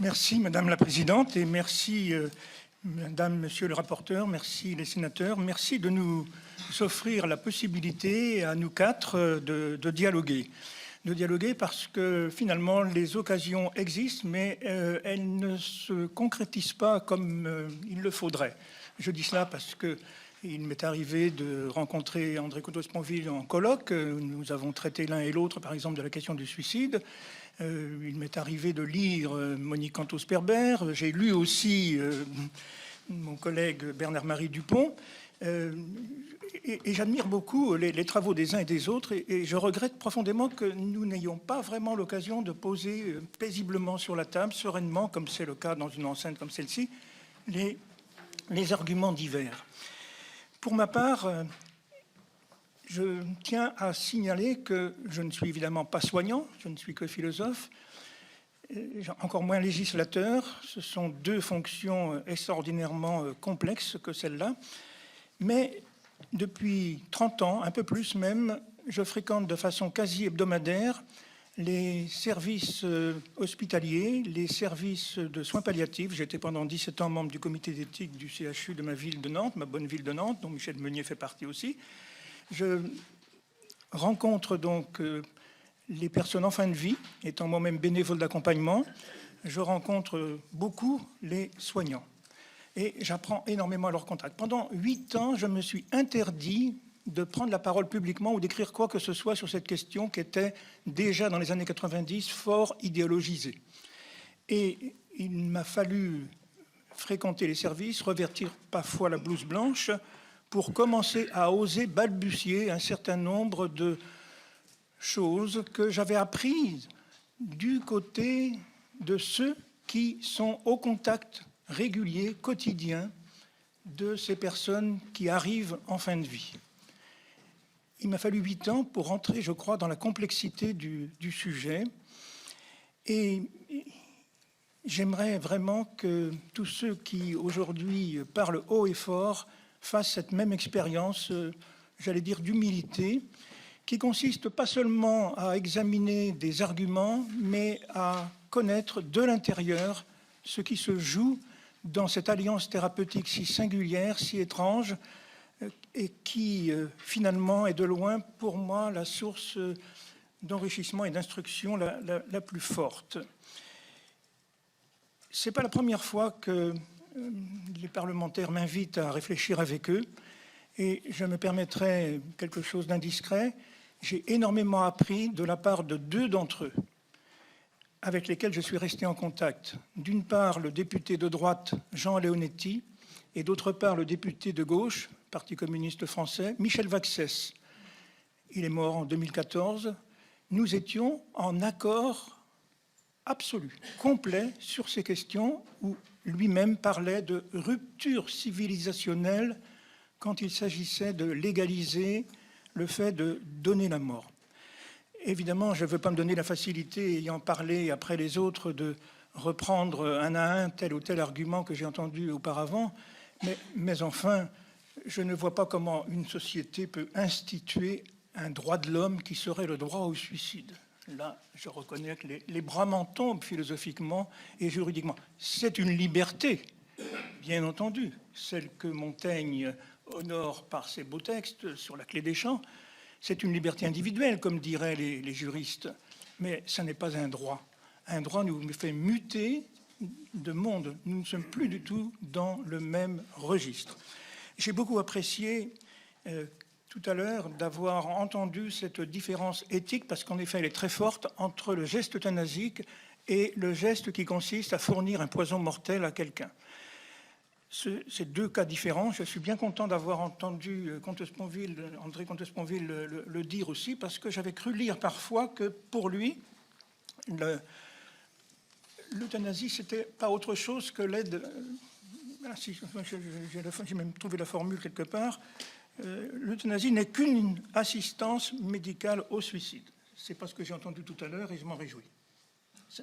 Merci Madame la Présidente et merci Madame, Monsieur le rapporteur, merci les sénateurs, merci de nous offrir la possibilité à nous quatre de dialoguer. De dialoguer parce que finalement les occasions existent mais elles ne se concrétisent pas comme il le faudrait. Je dis cela parce que il m'est arrivé de rencontrer André Comtot-Sponville en colloque. Nous avons traité l'un et l'autre, par exemple, de la question du suicide. Il m'est arrivé de lire Monique Cantos-Perber. J'ai lu aussi mon collègue Bernard-Marie Dupont. Et j'admire beaucoup les travaux des uns et des autres. Et je regrette profondément que nous n'ayons pas vraiment l'occasion de poser paisiblement sur la table, sereinement, comme c'est le cas dans une enceinte comme celle-ci, les arguments divers. Pour ma part, je tiens à signaler que je ne suis évidemment pas soignant, je ne suis que philosophe, encore moins législateur. Ce sont deux fonctions extraordinairement complexes que celle-là. Mais depuis 30 ans, un peu plus même, je fréquente de façon quasi hebdomadaire les services hospitaliers, les services de soins palliatifs. J'étais pendant 17 ans membre du comité d'éthique du CHU de ma ville de Nantes, ma bonne ville de Nantes, dont Michel Meunier fait partie aussi. Je rencontre donc les personnes en fin de vie, étant moi-même bénévole d'accompagnement. Je rencontre beaucoup les soignants et j'apprends énormément à leur contact. Pendant 8 ans, je me suis interdit de prendre la parole publiquement ou d'écrire quoi que ce soit sur cette question qui était déjà dans les années 90 fort idéologisée. Et il m'a fallu fréquenter les services, revêtir parfois la blouse blanche pour commencer à oser balbutier un certain nombre de choses que j'avais apprises du côté de ceux qui sont au contact régulier, quotidien, de ces personnes qui arrivent en fin de vie. Il m'a fallu 8 ans pour rentrer, je crois, dans la complexité du sujet. Et j'aimerais vraiment que tous ceux qui, aujourd'hui, parlent haut et fort, fassent cette même expérience, j'allais dire, d'humilité, qui consiste pas seulement à examiner des arguments, mais à connaître de l'intérieur ce qui se joue dans cette alliance thérapeutique si singulière, si étrange, et qui finalement est de loin pour moi la source d'enrichissement et d'instruction la plus forte. Ce n'est pas la première fois que les parlementaires m'invitent à réfléchir avec eux et je me permettrai quelque chose d'indiscret. J'ai énormément appris de la part de 2 d'entre eux avec lesquels je suis resté en contact. D'une part, le député de droite Jean Leonetti et d'autre part, le député de gauche, Parti communiste français, Michel Vaxès. Il est mort en 2014. Nous étions en accord absolu, complet sur ces questions où lui-même parlait de rupture civilisationnelle quand il s'agissait de légaliser le fait de donner la mort. Évidemment, je ne veux pas me donner la facilité, ayant parlé après les autres, de reprendre un à un tel ou tel argument que j'ai entendu auparavant, mais enfin, je ne vois pas comment une société peut instituer un droit de l'homme qui serait le droit au suicide. Là, je reconnais que les bras m'en tombent philosophiquement et juridiquement. C'est une liberté, bien entendu, celle que Montaigne honore par ses beaux textes sur la clé des champs. C'est une liberté individuelle, comme diraient les juristes, mais ça n'est pas un droit. Un droit nous fait muter de monde. Nous ne sommes plus du tout dans le même registre. J'ai beaucoup apprécié tout à l'heure d'avoir entendu cette différence éthique, parce qu'en effet, elle est très forte entre le geste euthanasique et le geste qui consiste à fournir un poison mortel à quelqu'un. Ces 2 cas différents, je suis bien content d'avoir entendu André Comtot-Sponville le dire aussi, parce que j'avais cru lire parfois que pour lui, l'euthanasie, c'était pas autre chose que l'aide. J'ai même trouvé la formule quelque part. L'euthanasie n'est qu'une assistance médicale au suicide. C'est pas ce que j'ai entendu tout à l'heure et je m'en réjouis.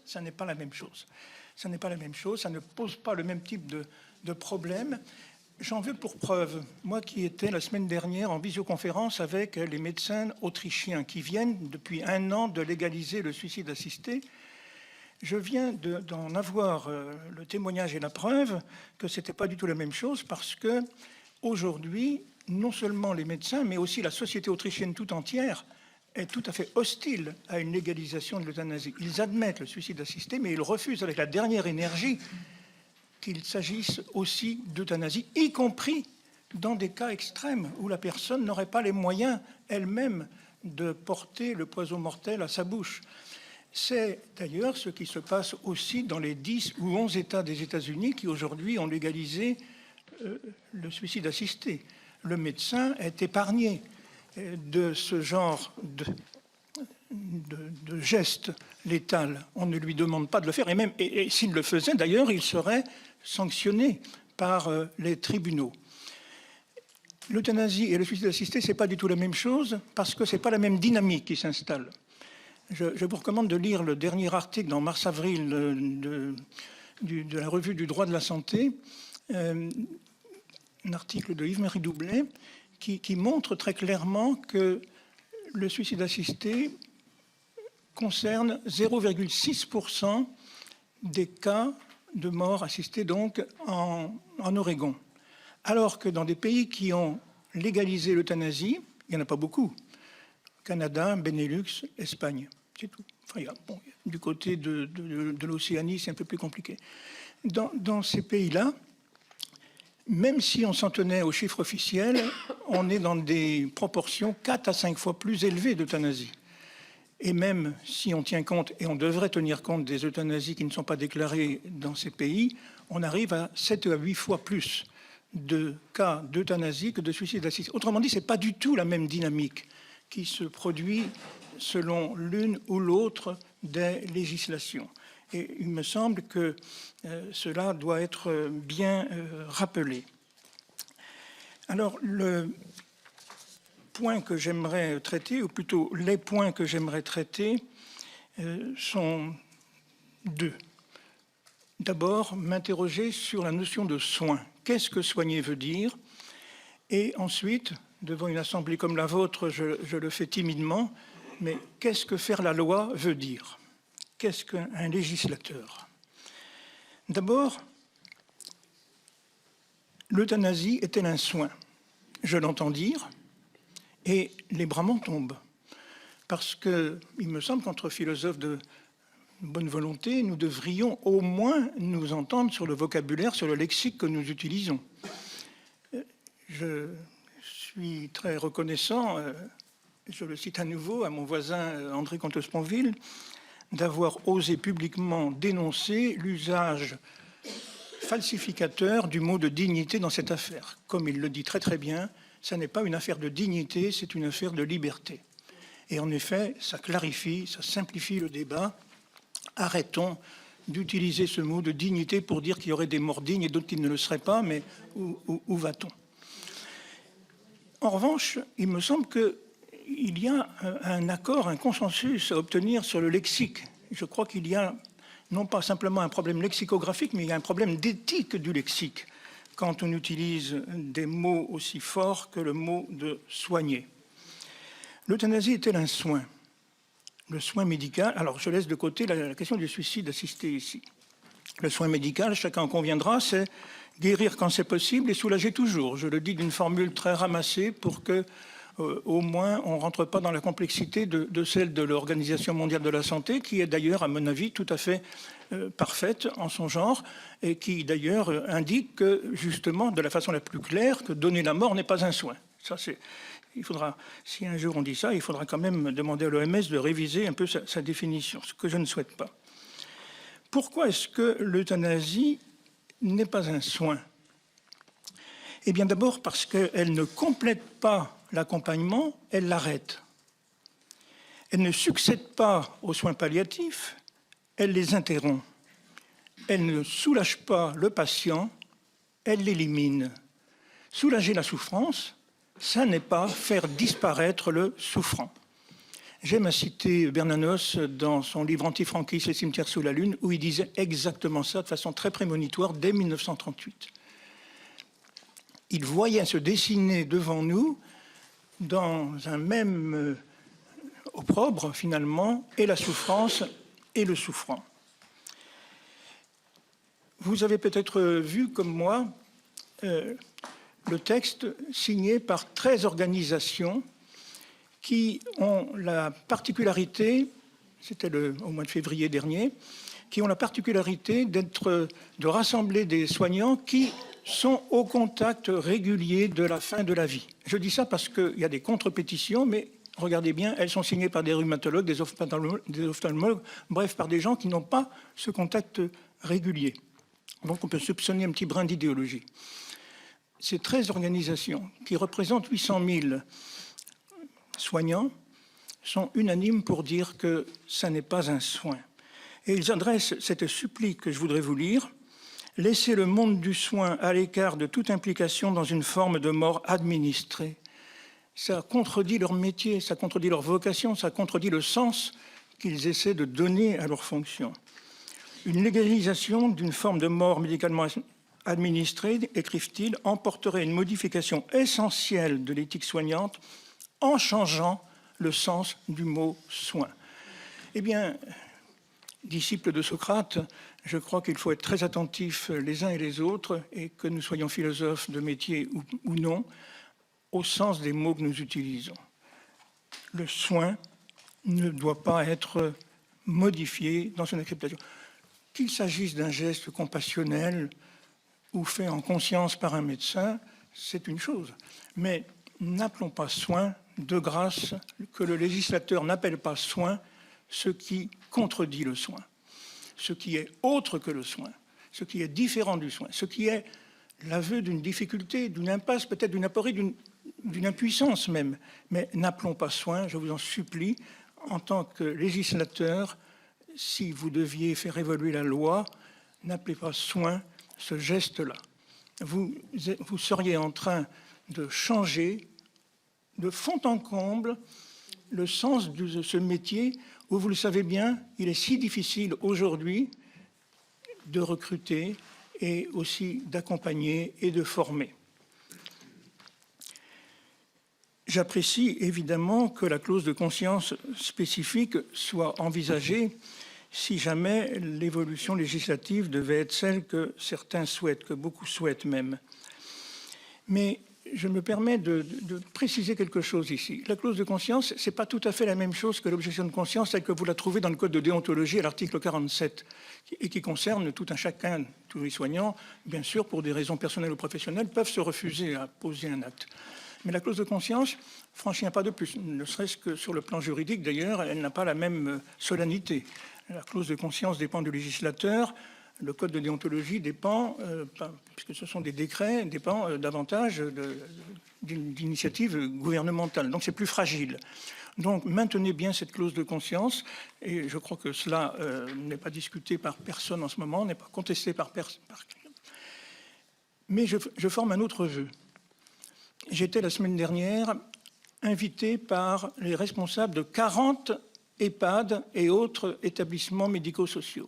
Ça n'est pas la même chose. Ça n'est pas la même chose, ça ne pose pas le même type de problème. J'en veux pour preuve, moi qui étais la semaine dernière en visioconférence avec les médecins autrichiens qui viennent depuis 1 an de légaliser le suicide assisté. Je viens d'en avoir le témoignage et la preuve que ce n'était pas du tout la même chose, parce que aujourd'hui, non seulement les médecins, mais aussi la société autrichienne tout entière est tout à fait hostile à une légalisation de l'euthanasie. Ils admettent le suicide assisté, mais ils refusent avec la dernière énergie qu'il s'agisse aussi d'euthanasie, y compris dans des cas extrêmes où la personne n'aurait pas les moyens elle-même de porter le poison mortel à sa bouche. C'est d'ailleurs ce qui se passe aussi dans les 10 ou 11 États des États-Unis qui aujourd'hui ont légalisé le suicide assisté. Le médecin est épargné de ce genre de geste létal. On ne lui demande pas de le faire. Et s'il le faisait, d'ailleurs, il serait sanctionné par les tribunaux. L'euthanasie et le suicide assisté, ce n'est pas du tout la même chose, parce que ce n'est pas la même dynamique qui s'installe. Je vous recommande de lire le dernier article dans mars-avril de la revue du droit de la santé, un article de Yves-Marie Doublet, qui montre très clairement que le suicide assisté concerne 0,6% des cas de mort assistée donc en Oregon. Alors que dans des pays qui ont légalisé l'euthanasie, il n'y en a pas beaucoup. Canada, Benelux, Espagne, c'est tout. Enfin, du côté de l'Océanie, c'est un peu plus compliqué. Dans ces pays-là, même si on s'en tenait aux chiffres officiels, on est dans des proportions 4 à 5 fois plus élevées d'euthanasie. Et même si on tient compte, et on devrait tenir compte des euthanasies qui ne sont pas déclarées dans ces pays, on arrive à 7 à 8 fois plus de cas d'euthanasie que de suicide assisté. Autrement dit, ce n'est pas du tout la même dynamique qui se produit selon l'une ou l'autre des législations. Et il me semble que cela doit être bien rappelé. Alors, le point que j'aimerais traiter, ou plutôt les points que j'aimerais traiter, sont deux. D'abord, m'interroger sur la notion de soin. Qu'est-ce que soigner veut dire? Et ensuite, devant une assemblée comme la vôtre, je le fais timidement, mais qu'est-ce que faire la loi veut dire? Qu'est-ce qu'un législateur? D'abord, l'euthanasie est-elle un soin? Je l'entends dire, et les bras m'en tombent. Parce qu'il me semble qu'entre philosophes de bonne volonté, nous devrions au moins nous entendre sur le vocabulaire, sur le lexique que nous utilisons. Je suis très reconnaissant, je le cite à nouveau, à mon voisin André Comte-Sponville, d'avoir osé publiquement dénoncer l'usage falsificateur du mot de dignité dans cette affaire. Comme il le dit très très bien, ça n'est pas une affaire de dignité, c'est une affaire de liberté. Et en effet, ça clarifie, ça simplifie le débat. Arrêtons d'utiliser ce mot de dignité pour dire qu'il y aurait des morts dignes et d'autres qui ne le seraient pas, mais où va-t-on? En revanche, il me semble qu'il y a un accord, un consensus à obtenir sur le lexique. Je crois qu'il y a non pas simplement un problème lexicographique, mais il y a un problème d'éthique du lexique quand on utilise des mots aussi forts que le mot de soigner. L'euthanasie est-elle un soin? Le soin médical, alors je laisse de côté la question du suicide assisté ici. Le soin médical, chacun en conviendra, c'est guérir quand c'est possible et soulager toujours. Je le dis d'une formule très ramassée pour que, au moins, on ne rentre pas dans la complexité de celle de l'Organisation mondiale de la santé, qui est d'ailleurs, à mon avis, tout à fait parfaite en son genre, et qui d'ailleurs indique que, justement, de la façon la plus claire, que donner la mort n'est pas un soin. Ça, c'est... Il faudra, si un jour on dit ça, il faudra quand même demander à l'OMS de réviser un peu sa définition, ce que je ne souhaite pas. Pourquoi est-ce que l'euthanasie n'est pas un soin? Eh bien d'abord parce qu'elle ne complète pas l'accompagnement, elle l'arrête. Elle ne succède pas aux soins palliatifs, elle les interrompt. Elle ne soulage pas le patient, elle l'élimine. Soulager la souffrance, ça n'est pas faire disparaître le souffrant. J'aime à citer Bernanos dans son livre Antifranquiste, Les cimetières sous la lune, où il disait exactement ça de façon très prémonitoire dès 1938. Il voyait se dessiner devant nous, dans un même opprobre finalement, et la souffrance et le souffrant. Vous avez peut-être vu, comme moi, le texte signé par 13 organisations qui ont la particularité, c'était au mois de février dernier, qui ont la particularité de rassembler des soignants qui sont au contact régulier de la fin de la vie. Je dis ça parce qu'il y a des contre-pétitions, mais regardez bien, elles sont signées par des rhumatologues, des ophtalmologues, bref, par des gens qui n'ont pas ce contact régulier. Donc on peut soupçonner un petit brin d'idéologie. Ces 13 organisations, qui représentent 800 000 soignants, sont unanimes pour dire que ça n'est pas un soin. Et ils adressent cette supplique que je voudrais vous lire. « Laissez le monde du soin à l'écart de toute implication dans une forme de mort administrée. » Ça contredit leur métier, ça contredit leur vocation, ça contredit le sens qu'ils essaient de donner à leur fonction. Une légalisation d'une forme de mort médicalement administrée, écrivent-ils, emporterait une modification essentielle de l'éthique soignante en changeant le sens du mot « soin ». Eh bien, disciples de Socrate, je crois qu'il faut être très attentifs les uns et les autres, et que nous soyons philosophes de métier ou non, au sens des mots que nous utilisons. Le soin ne doit pas être modifié dans son acceptation. Qu'il s'agisse d'un geste compassionnel ou fait en conscience par un médecin, c'est une chose. Mais n'appelons pas soin, de grâce, que le législateur n'appelle pas soin ce qui contredit le soin, ce qui est autre que le soin, ce qui est différent du soin, ce qui est l'aveu d'une difficulté, d'une impasse, peut-être d'une aporie, d'une impuissance même. Mais n'appelons pas soin, je vous en supplie, en tant que législateur, si vous deviez faire évoluer la loi, n'appelez pas soin ce geste-là. Vous seriez en train de changer de fond en comble le sens de ce métier où, vous le savez bien, il est si difficile aujourd'hui de recruter et aussi d'accompagner et de former. J'apprécie évidemment que la clause de conscience spécifique soit envisagée si jamais l'évolution législative devait être celle que certains souhaitent, que beaucoup souhaitent même. Mais je me permets de préciser quelque chose ici. La clause de conscience, ce n'est pas tout à fait la même chose que l'objection de conscience telle que vous la trouvez dans le Code de déontologie à l'article 47 et qui concerne tout un chacun, tous les soignants, bien sûr, pour des raisons personnelles ou professionnelles, peuvent se refuser à poser un acte. Mais la clause de conscience franchit un pas de plus, ne serait-ce que sur le plan juridique, d'ailleurs, elle n'a pas la même solennité. La clause de conscience dépend du législateur, le code de déontologie dépend, puisque ce sont des décrets, dépend davantage d'initiatives gouvernementales. Donc c'est plus fragile. Donc maintenez bien cette clause de conscience, et je crois que cela n'est pas discuté par personne en ce moment, n'est pas contesté par personne. Mais je forme un autre vœu. J'étais la semaine dernière invité par les responsables de 40 EHPAD et autres établissements médico-sociaux.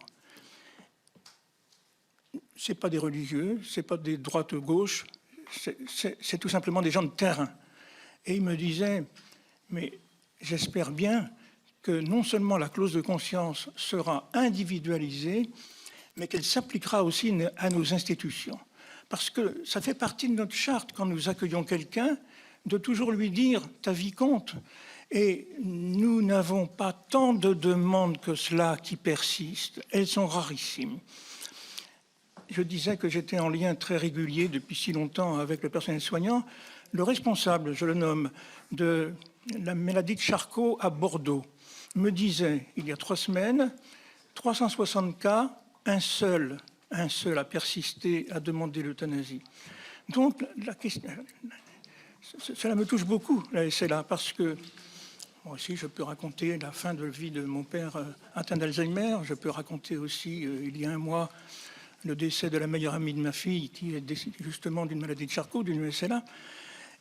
Ce n'est pas des religieux, ce n'est pas des droites-gauches, c'est tout simplement des gens de terrain. Et ils me disaient, mais j'espère bien que non seulement la clause de conscience sera individualisée, mais qu'elle s'appliquera aussi à nos institutions. Parce que ça fait partie de notre charte, quand nous accueillons quelqu'un, de toujours lui dire « ta vie compte ». Et nous n'avons pas tant de demandes que cela qui persistent. Elles sont rarissimes. Je disais que j'étais en lien très régulier depuis si longtemps avec le personnel soignant. Le responsable, je le nomme, de la maladie de Charcot à Bordeaux me disait, il y a 3 semaines, 360 cas, un seul a persisté à demander l'euthanasie. Donc, la question, cela me touche beaucoup, la SLA, parce que moi aussi, je peux raconter la fin de vie de mon père atteint d'Alzheimer. Je peux raconter aussi, il y a un mois, le décès de la meilleure amie de ma fille, qui est décédée justement d'une maladie de Charcot, d'une SLA.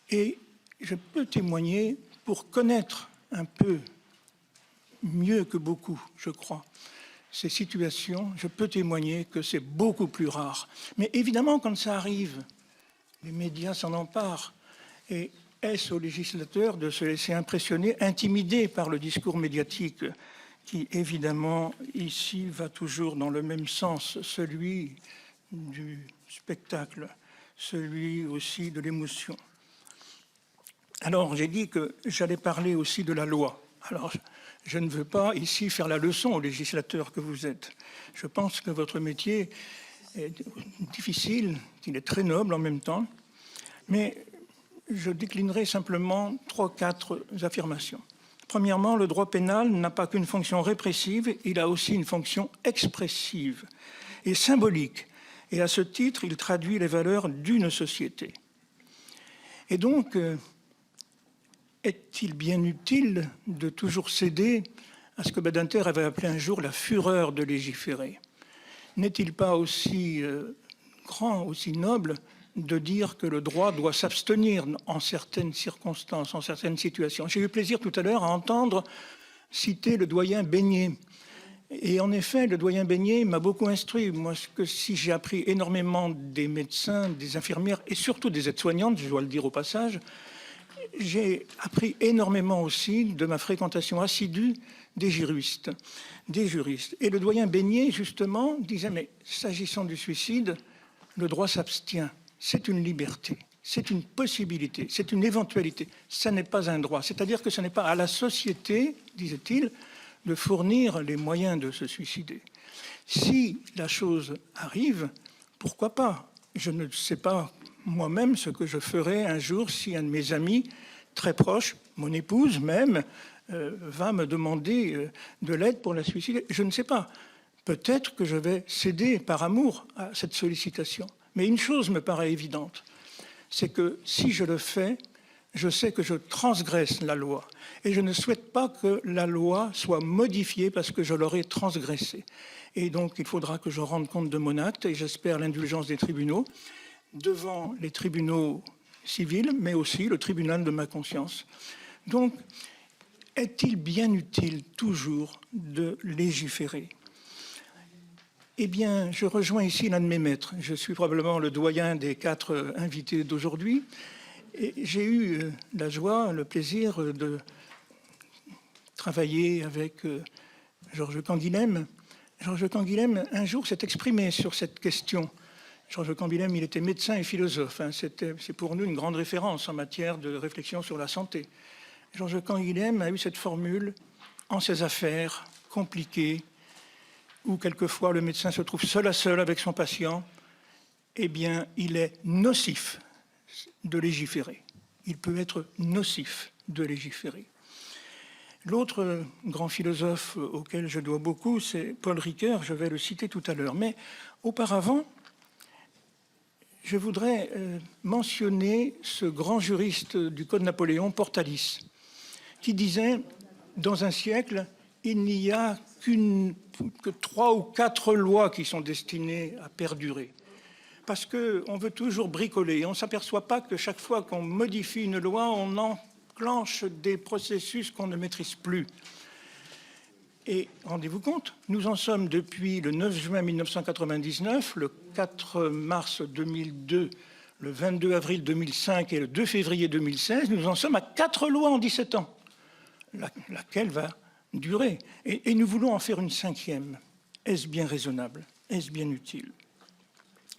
Et je peux témoigner, pour connaître un peu mieux que beaucoup, je crois, ces situations, je peux témoigner que c'est beaucoup plus rare. Mais évidemment, quand ça arrive, les médias s'en emparent. Et est-ce au législateur de se laisser impressionner, intimider par le discours médiatique qui, évidemment, ici, va toujours dans le même sens, celui du spectacle, celui aussi de l'émotion. Alors, j'ai dit que j'allais parler aussi de la loi. Alors, je ne veux pas ici faire la leçon aux législateurs que vous êtes. Je pense que votre métier est difficile, qu'il est très noble en même temps, mais je déclinerai simplement 3-4 affirmations. Premièrement, le droit pénal n'a pas qu'une fonction répressive, il a aussi une fonction expressive et symbolique. Et à ce titre, il traduit les valeurs d'une société. Et donc, est-il bien utile de toujours céder à ce que Badinter avait appelé un jour la fureur de légiférer? N'est-il pas aussi grand, aussi noble de dire que le droit doit s'abstenir en certaines circonstances, en certaines situations? J'ai eu plaisir tout à l'heure à entendre citer le doyen Beignet. Et en effet, le doyen Beignet m'a beaucoup instruit. Moi, si j'ai appris énormément des médecins, des infirmières et surtout des aides-soignantes, je dois le dire au passage, j'ai appris énormément aussi de ma fréquentation assidue des juristes. Et le doyen Beignet, justement, disait, mais s'agissant du suicide, le droit s'abstient. C'est une liberté, c'est une possibilité, c'est une éventualité. Ça n'est pas un droit. C'est-à-dire que ce n'est pas à la société, disait-il, de fournir les moyens de se suicider. Si la chose arrive, pourquoi pas? Je ne sais pas moi-même ce que je ferais un jour si un de mes amis très proches, mon épouse même, va me demander de l'aide pour la suicider. Je ne sais pas. Peut-être que je vais céder par amour à cette sollicitation. Mais une chose me paraît évidente, c'est que si je le fais, je sais que je transgresse la loi. Et je ne souhaite pas que la loi soit modifiée parce que je l'aurai transgressée. Et donc, il faudra que je rende compte de mon acte, et j'espère l'indulgence des tribunaux, devant les tribunaux civils, mais aussi le tribunal de ma conscience. Donc, est-il bien utile toujours de légiférer? Eh bien, je rejoins ici l'un de mes maîtres. Je suis probablement le doyen des 4 invités d'aujourd'hui. Et j'ai eu la joie, le plaisir de travailler avec Georges Canguilhem. Georges Canguilhem, un jour, s'est exprimé sur cette question. Georges Canguilhem, il était médecin et philosophe. C'est pour nous une grande référence en matière de réflexion sur la santé. Georges Canguilhem a eu cette formule « en ces affaires compliquées » où quelquefois le médecin se trouve seul à seul avec son patient, eh bien, il est nocif de légiférer. Il peut être nocif de légiférer. L'autre grand philosophe auquel je dois beaucoup, c'est Paul Ricoeur, je vais le citer tout à l'heure. Mais auparavant, je voudrais mentionner ce grand juriste du Code Napoléon, Portalis, qui disait, dans un siècle, il n'y a que 3 ou 4 lois qui sont destinées à perdurer. Parce qu'on veut toujours bricoler. On ne s'aperçoit pas que chaque fois qu'on modifie une loi, on enclenche des processus qu'on ne maîtrise plus. Et rendez-vous compte, nous en sommes depuis le 9 juin 1999, le 4 mars 2002, le 22 avril 2005 et le 2 février 2016, nous en sommes à 4 lois en 17 ans, laquelle va durer. Et nous voulons en faire une 5e. Est-ce bien raisonnable? Est-ce bien utile?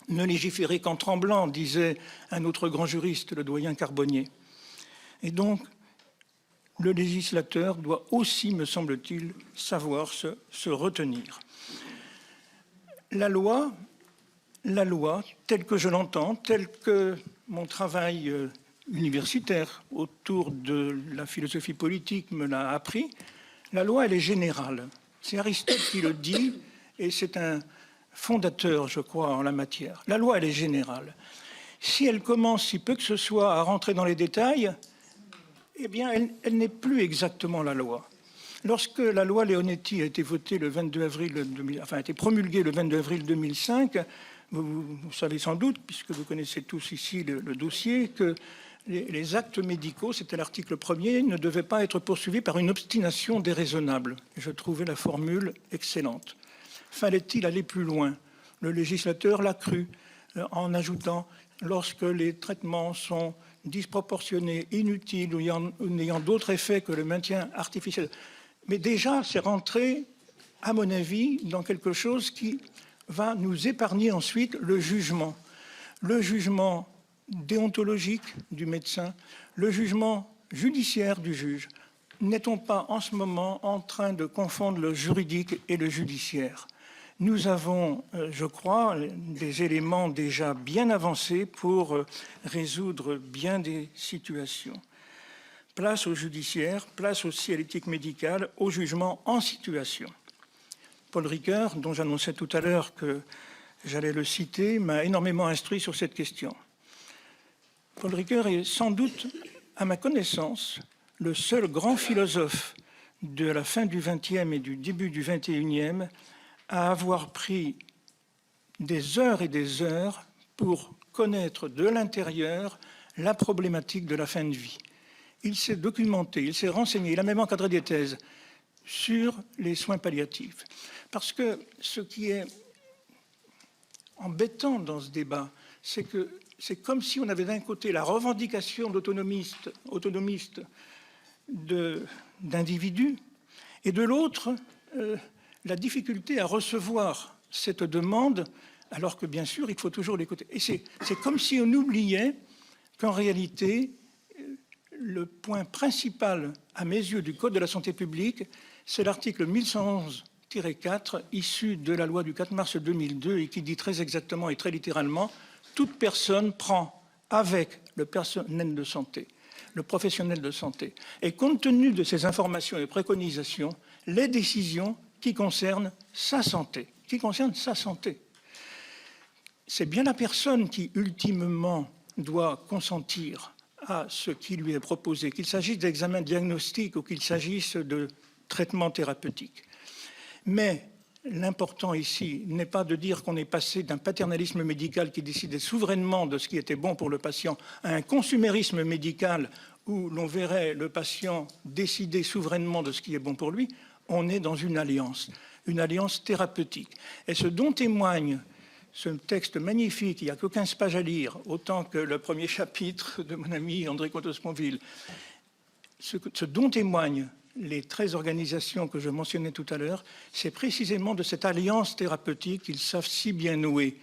Ne légiférer qu'en tremblant, disait un autre grand juriste, le doyen Carbonnier. Et donc, le législateur doit aussi, me semble-t-il, savoir se retenir. La loi, telle que je l'entends, telle que mon travail universitaire autour de la philosophie politique me l'a appris, la loi, elle est générale. C'est Aristote qui le dit, et c'est un fondateur, je crois, en la matière. La loi, elle est générale. Si elle commence, si peu que ce soit, à rentrer dans les détails, eh bien, elle n'est plus exactement la loi. Lorsque la loi Leonetti a été votée le 22 avril 2000, enfin, a été promulguée le 22 avril 2005, vous savez sans doute, puisque vous connaissez tous ici le dossier, que les actes médicaux, c'était l'article 1er, ne devaient pas être poursuivis par une obstination déraisonnable. Je trouvais la formule excellente. Fallait-il aller plus loin? Le législateur l'a cru en ajoutant « lorsque les traitements sont disproportionnés, inutiles ou n'ayant d'autre effet que le maintien artificiel ». Mais déjà, c'est rentré, à mon avis, dans quelque chose qui va nous épargner ensuite le jugement déontologique du médecin, le jugement judiciaire du juge. N'est-on pas en ce moment en train de confondre le juridique et le judiciaire? Nous avons, je crois, des éléments déjà bien avancés pour résoudre bien des situations. Place au judiciaire, place aussi à l'éthique médicale, au jugement en situation. Paul Ricoeur, dont j'annonçais tout à l'heure que j'allais le citer, m'a énormément instruit sur cette question. Paul Ricoeur est sans doute, à ma connaissance, le seul grand philosophe de la fin du XXe et du début du XXIe à avoir pris des heures et des heures pour connaître de l'intérieur la problématique de la fin de vie. Il s'est documenté, il s'est renseigné, il a même encadré des thèses sur les soins palliatifs. Parce que ce qui est embêtant dans ce débat, c'est que c'est comme si on avait d'un côté la revendication d'autonomistes d'individus, et de l'autre, la difficulté à recevoir cette demande, alors que bien sûr, il faut toujours l'écouter. Et c'est comme si on oubliait qu'en réalité, le point principal, à mes yeux, du Code de la santé publique, c'est l'article 1111-4, issu de la loi du 4 mars 2002, et qui dit très exactement et très littéralement « Toute personne prend avec le personnel de santé, le professionnel de santé, et compte tenu de ces informations et préconisations, les décisions qui concernent sa santé. » Qui concernent sa santé. C'est bien la personne qui, ultimement, doit consentir à ce qui lui est proposé, qu'il s'agisse d'examens diagnostiques ou qu'il s'agisse de traitements thérapeutiques. Mais l'important ici n'est pas de dire qu'on est passé d'un paternalisme médical qui décidait souverainement de ce qui était bon pour le patient à un consumérisme médical où l'on verrait le patient décider souverainement de ce qui est bon pour lui. On est dans une alliance thérapeutique. Et ce dont témoigne ce texte magnifique, il n'y a que 15 pages à lire, autant que le premier chapitre de mon ami André Comte-Sponville, ce dont témoignent les 13 organisations que je mentionnais tout à l'heure, c'est précisément de cette alliance thérapeutique qu'ils savent si bien nouer.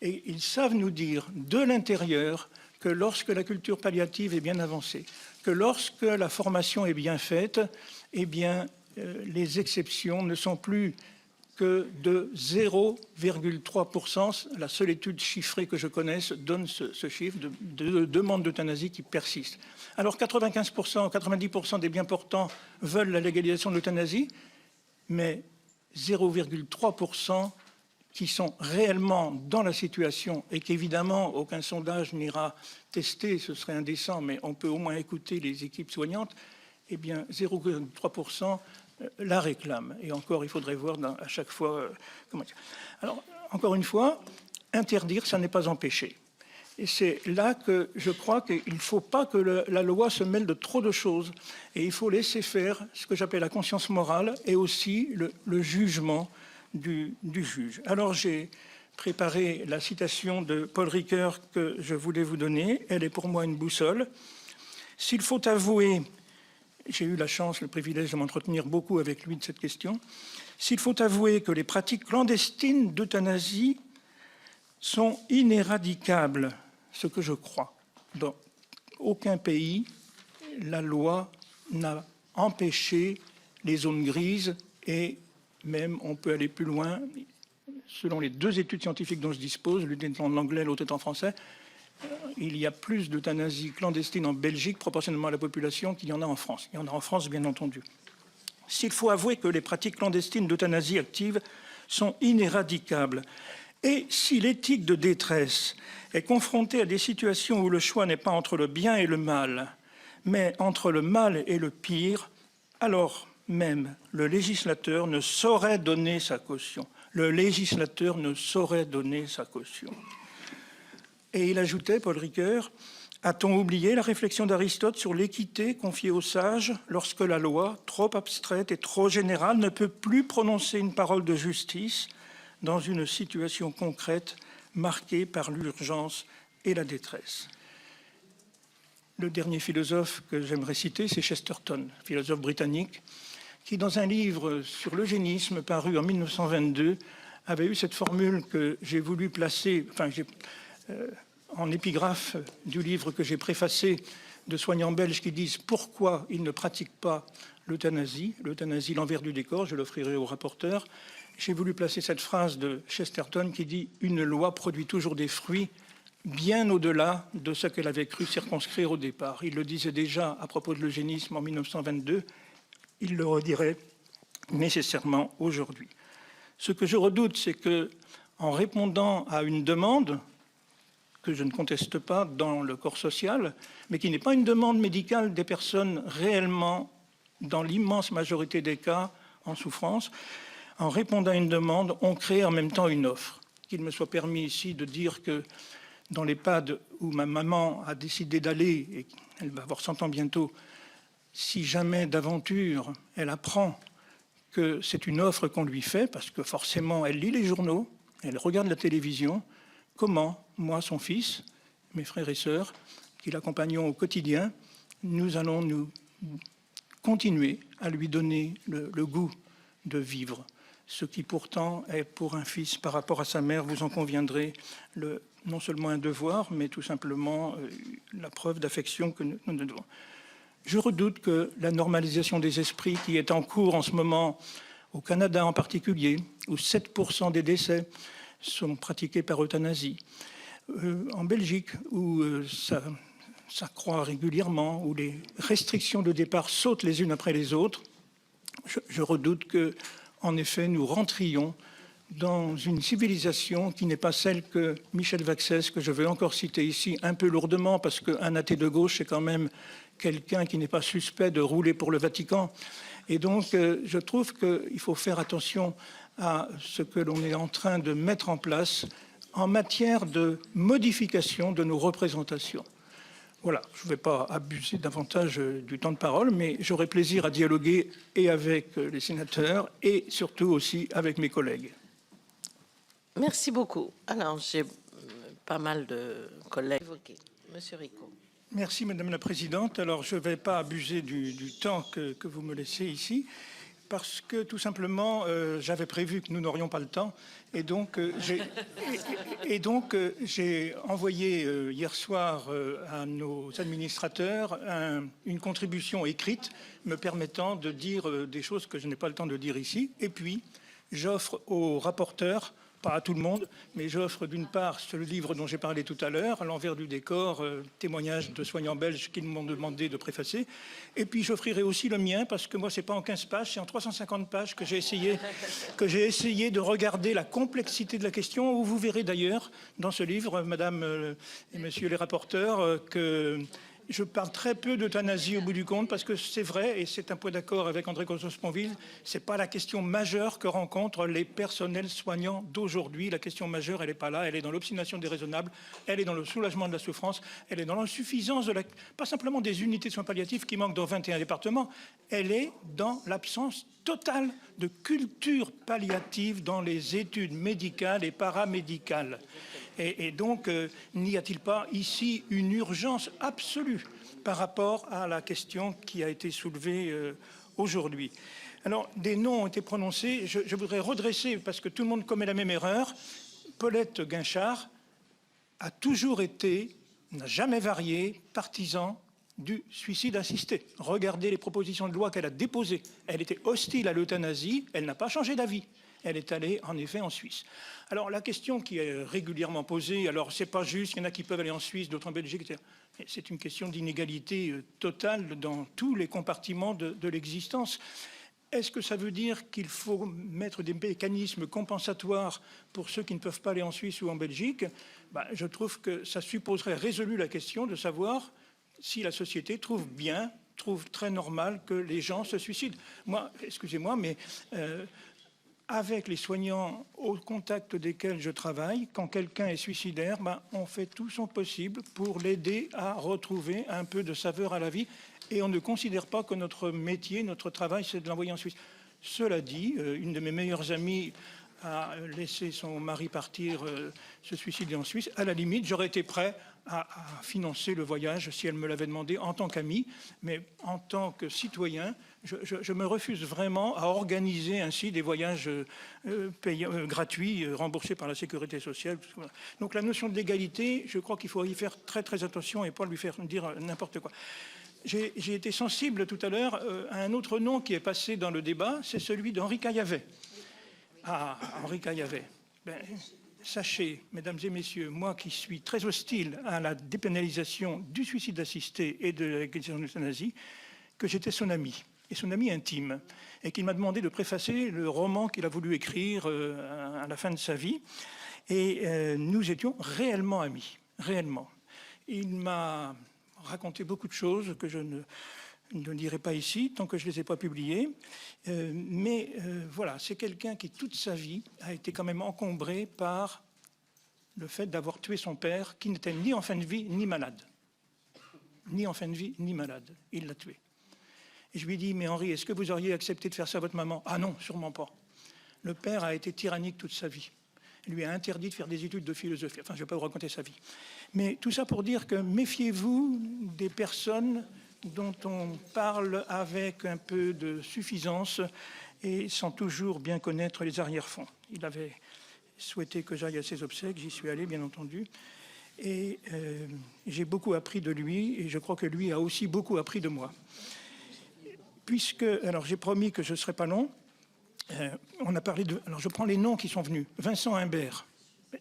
Et ils savent nous dire de l'intérieur que lorsque la culture palliative est bien avancée, que lorsque la formation est bien faite, eh bien, les exceptions ne sont plus que de 0,3%. La seule étude chiffrée que je connaisse donne ce chiffre de demande d'euthanasie qui persiste. Alors 95%, 90% des bien portants veulent la légalisation de l'euthanasie, mais 0,3% qui sont réellement dans la situation et qu'évidemment aucun sondage n'ira tester, ce serait indécent, mais on peut au moins écouter les équipes soignantes, eh bien 0,3% la réclame. Et encore, il faudrait voir à chaque fois comment dire. Alors, encore une fois, interdire, ça n'est pas empêcher. Et c'est là que je crois qu'il ne faut pas que la loi se mêle de trop de choses. Et il faut laisser faire ce que j'appelle la conscience morale et aussi le jugement du juge. Alors, j'ai préparé la citation de Paul Ricoeur que je voulais vous donner. Elle est pour moi une boussole. S'il faut avouer... J'ai eu la chance, le privilège de m'entretenir beaucoup avec lui de cette question. S'il faut avouer que les pratiques clandestines d'euthanasie sont inéradicables, ce que je crois, dans aucun pays, la loi n'a empêché les zones grises et même on peut aller plus loin. Selon les 2 études scientifiques dont je dispose, l'une est en anglais, l'autre est en français, il y a plus d'euthanasie clandestine en Belgique, proportionnellement à la population, qu'il y en a en France. Il y en a en France, bien entendu. S'il faut avouer que les pratiques clandestines d'euthanasie active sont inéradicables, et si l'éthique de détresse est confrontée à des situations où le choix n'est pas entre le bien et le mal, mais entre le mal et le pire, alors même le législateur ne saurait donner sa caution. Le législateur ne saurait donner sa caution. Et il ajoutait, Paul Ricoeur, « A-t-on oublié la réflexion d'Aristote sur l'équité confiée aux sages lorsque la loi, trop abstraite et trop générale, ne peut plus prononcer une parole de justice dans une situation concrète marquée par l'urgence et la détresse ?» Le dernier philosophe que j'aimerais citer, c'est Chesterton, philosophe britannique, qui, dans un livre sur l'eugénisme paru en 1922, avait eu cette formule que j'ai voulu placer, en épigraphe du livre que j'ai préfacé, de soignants belges qui disent pourquoi ils ne pratiquent pas l'euthanasie, l'envers du décor, je l'offrirai au rapporteur. J'ai voulu placer cette phrase de Chesterton qui dit « Une loi produit toujours des fruits bien au-delà de ce qu'elle avait cru circonscrire au départ ». Il le disait déjà à propos de l'eugénisme en 1922, il le redirait nécessairement aujourd'hui. Ce que je redoute, c'est qu'en répondant à une demande que je ne conteste pas dans le corps social, mais qui n'est pas une demande médicale des personnes réellement, dans l'immense majorité des cas, en souffrance, en répondant à une demande, on crée en même temps une offre. Qu'il me soit permis ici de dire que dans l'EHPAD où ma maman a décidé d'aller, et elle va avoir 100 ans bientôt, si jamais d'aventure elle apprend que c'est une offre qu'on lui fait, parce que forcément elle lit les journaux, elle regarde la télévision, comment, moi, son fils, mes frères et sœurs, qui l'accompagnons au quotidien, nous allons nous continuer à lui donner le goût de vivre. Ce qui pourtant est pour un fils par rapport à sa mère, vous en conviendrez, non seulement un devoir, mais tout simplement la preuve d'affection que nous devons. Je redoute que la normalisation des esprits qui est en cours en ce moment, au Canada en particulier, où 7% des décès sont pratiqués par euthanasie, en Belgique, où ça croît régulièrement, où les restrictions de départ sautent les unes après les autres, je redoute que, en effet, nous rentrions dans une civilisation qui n'est pas celle que Michel Vaxès, que je veux encore citer ici un peu lourdement, parce qu'un athée de gauche, c'est quand même quelqu'un qui n'est pas suspect de rouler pour le Vatican. Et donc, je trouve qu'il faut faire attention à ce que l'on est en train de mettre en place en matière de modification de nos représentations. Voilà, je ne vais pas abuser davantage du temps de parole, mais j'aurai plaisir à dialoguer et avec les sénateurs et surtout aussi avec mes collègues. Merci beaucoup. Alors, j'ai pas mal de collègues évoqués. Monsieur Ricot. Merci Madame la Présidente. Alors, je ne vais pas abuser du temps que vous me laissez ici, parce que tout simplement, j'avais prévu que nous n'aurions pas le temps. Et donc, j'ai envoyé hier soir à nos administrateurs une contribution écrite me permettant de dire des choses que je n'ai pas le temps de dire ici. Et puis, j'offre aux rapporteurs, pas à tout le monde, mais j'offre d'une part ce livre dont j'ai parlé tout à l'heure, à l'envers du décor, témoignages de soignants belges qui m'ont demandé de préfacer. Et puis j'offrirai aussi le mien, parce que moi, c'est pas en 15 pages, c'est en 350 pages que j'ai essayé de regarder la complexité de la question, où vous verrez d'ailleurs dans ce livre, Madame et Monsieur les rapporteurs, que je parle très peu d'euthanasie au bout du compte, parce que c'est vrai, et c'est un point d'accord avec André Cossos-Ponville, c'est pas la question majeure que rencontrent les personnels soignants d'aujourd'hui. La question majeure, elle n'est pas là, elle est dans l'obstination déraisonnable, elle est dans le soulagement de la souffrance, elle est dans l'insuffisance pas simplement des unités de soins palliatifs qui manquent dans 21 départements, elle est dans l'absence totale de culture palliative dans les études médicales et paramédicales. Et donc, n'y a-t-il pas ici une urgence absolue par rapport à la question qui a été soulevée aujourd'hui? Alors, des noms ont été prononcés. Je voudrais redresser, parce que tout le monde commet la même erreur. Paulette Guinchard a toujours été, n'a jamais varié, partisan du suicide assisté. Regardez les propositions de loi qu'elle a déposées. Elle était hostile à l'euthanasie, elle n'a pas changé d'avis. Elle est allée, en effet, en Suisse. Alors, la question qui est régulièrement posée, alors, c'est pas juste, il y en a qui peuvent aller en Suisse, d'autres en Belgique, etc. C'est une question d'inégalité totale dans tous les compartiments de l'existence. Est-ce que ça veut dire qu'il faut mettre des mécanismes compensatoires pour ceux qui ne peuvent pas aller en Suisse ou en Belgique? Je trouve que ça supposerait résolu la question de savoir si la société trouve très normal que les gens se suicident. Moi, excusez-moi, mais avec les soignants au contact desquels je travaille, quand quelqu'un est suicidaire, on fait tout son possible pour l'aider à retrouver un peu de saveur à la vie, et on ne considère pas que notre métier, notre travail, c'est de l'envoyer en Suisse. Cela dit, une de mes meilleures amies a laissé son mari partir se suicider en Suisse. À la limite, j'aurais été prêt à financer le voyage si elle me l'avait demandé en tant qu'amie, mais en tant que citoyen, Je me refuse vraiment à organiser ainsi des voyages gratuits, remboursés par la sécurité sociale. Donc la notion de l'égalité, je crois qu'il faut y faire très très attention et pas lui faire dire n'importe quoi. J'ai été sensible tout à l'heure à un autre nom qui est passé dans le débat, c'est celui d'Henri Caillavet. Ah, Henri Caillavet. Ben, sachez, mesdames et messieurs, moi qui suis très hostile à la dépénalisation du suicide assisté et de la légalisation de l'euthanasie, que j'étais son ami, et son ami intime, et qu'il m'a demandé de préfacer le roman qu'il a voulu écrire à la fin de sa vie. Et nous étions réellement amis, réellement. Il m'a raconté beaucoup de choses que je ne dirai pas ici, tant que je ne les ai pas publiées. Mais voilà, c'est quelqu'un qui, toute sa vie, a été quand même encombré par le fait d'avoir tué son père, qui n'était ni en fin de vie, ni malade. Ni en fin de vie, ni malade. Il l'a tué. Et je lui ai dit, mais Henri, est-ce que vous auriez accepté de faire ça à votre maman? Ah non, sûrement pas. Le père a été tyrannique toute sa vie. Il lui a interdit de faire des études de philosophie. Enfin, je ne vais pas vous raconter sa vie. Mais tout ça pour dire que méfiez-vous des personnes dont on parle avec un peu de suffisance et sans toujours bien connaître les arrière-fonds. Il avait souhaité que j'aille à ses obsèques, j'y suis allé, bien entendu. Et j'ai beaucoup appris de lui, et je crois que lui a aussi beaucoup appris de moi. Puisque, alors j'ai promis que je ne serais pas long, on a parlé de... Alors je prends les noms qui sont venus. Vincent Imbert.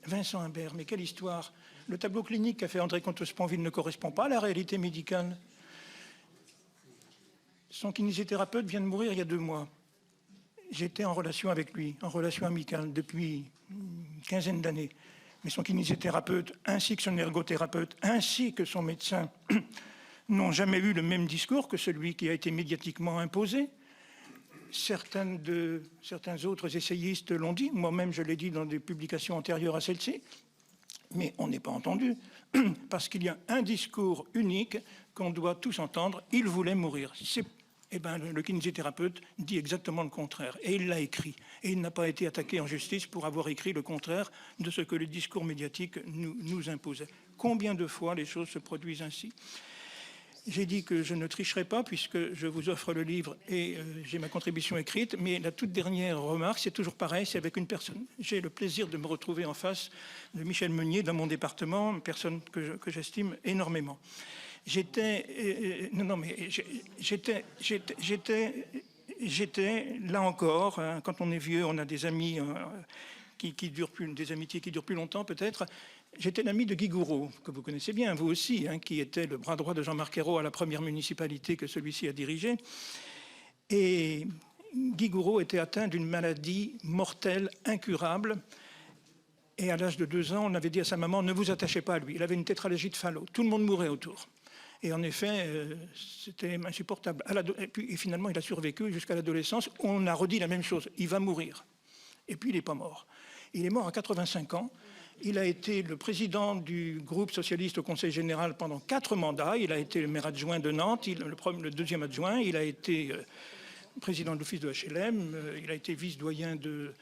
Vincent Imbert, mais quelle histoire! Le tableau clinique qu'a fait André Comte-Sponville ne correspond pas à la réalité médicale. Son kinésithérapeute vient de mourir il y a 2 mois. J'étais en relation avec lui, en relation amicale, depuis une quinzaine d'années. Mais son kinésithérapeute, ainsi que son ergothérapeute, ainsi que son médecin, n'ont jamais eu le même discours que celui qui a été médiatiquement imposé. Certains autres essayistes l'ont dit, moi-même je l'ai dit dans des publications antérieures à celle-ci, mais on n'est pas entendu, parce qu'il y a un discours unique qu'on doit tous entendre, il voulait mourir. Eh ben, le kinésithérapeute dit exactement le contraire, et il l'a écrit. Et il n'a pas été attaqué en justice pour avoir écrit le contraire de ce que le discours médiatique nous imposait. Combien de fois les choses se produisent ainsi? J'ai dit que je ne tricherai pas puisque je vous offre le livre et j'ai ma contribution écrite, mais la toute dernière remarque, c'est toujours pareil, c'est avec une personne. J'ai le plaisir de me retrouver en face de Michel Meunier dans mon département, une personne que j'estime énormément. J'étais là encore, hein, quand on est vieux, on a des amis qui durent plus, des amitiés qui durent plus longtemps peut-être. J'étais l'ami de Guy Gouraud, que vous connaissez bien, vous aussi, hein, qui était le bras droit de Jean-Marc Ayrault à la première municipalité que celui-ci a dirigée. Et Guy Gouraud était atteint d'une maladie mortelle, incurable. Et à l'âge de 2 ans, on avait dit à sa maman, ne vous attachez pas à lui. Il avait une tétralogie de Fallot. Tout le monde mourait autour. Et en effet, c'était insupportable. Et finalement, il a survécu jusqu'à l'adolescence. On a redit la même chose. Il va mourir. Et puis, il n'est pas mort. Il est mort à 85 ans. Il a été le président du groupe socialiste au Conseil général pendant 4 mandats. Il a été le maire adjoint de Nantes, le deuxième adjoint. Il a été président de l'office de HLM. Il a été vice-doyen de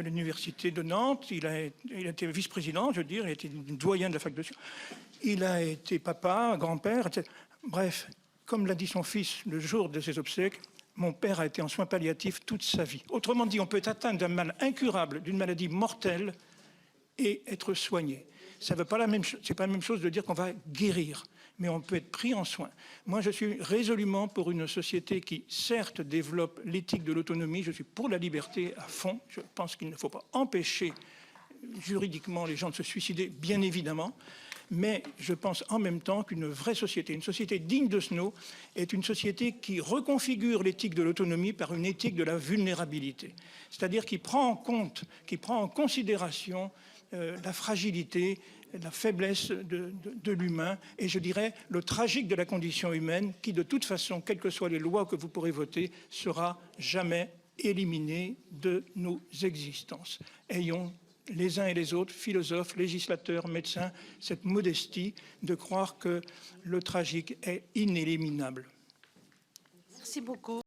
l'université de Nantes. Il a été vice-président, je veux dire. Il a été doyen de la fac de sciences. Il a été papa, grand-père, etc. Bref, comme l'a dit son fils le jour de ses obsèques, mon père a été en soins palliatifs toute sa vie. Autrement dit, on peut être atteint d'un mal incurable, d'une maladie mortelle et être soigné. Ça veut pas c'est pas la même chose de dire qu'on va guérir, mais on peut être pris en soin. Moi, je suis résolument pour une société qui, certes, développe l'éthique de l'autonomie. Je suis pour la liberté à fond. Je pense qu'il ne faut pas empêcher juridiquement les gens de se suicider, bien évidemment. Mais je pense en même temps qu'une vraie société, une société digne de ce nom, est une société qui reconfigure l'éthique de l'autonomie par une éthique de la vulnérabilité. C'est-à-dire qui prend en compte, qui prend en considération la fragilité, la faiblesse de l'humain et je dirais le tragique de la condition humaine qui de toute façon, quelles que soient les lois que vous pourrez voter, sera jamais éliminée de nos existences. Ayons les uns et les autres, philosophes, législateurs, médecins, cette modestie de croire que le tragique est inéliminable. Merci beaucoup.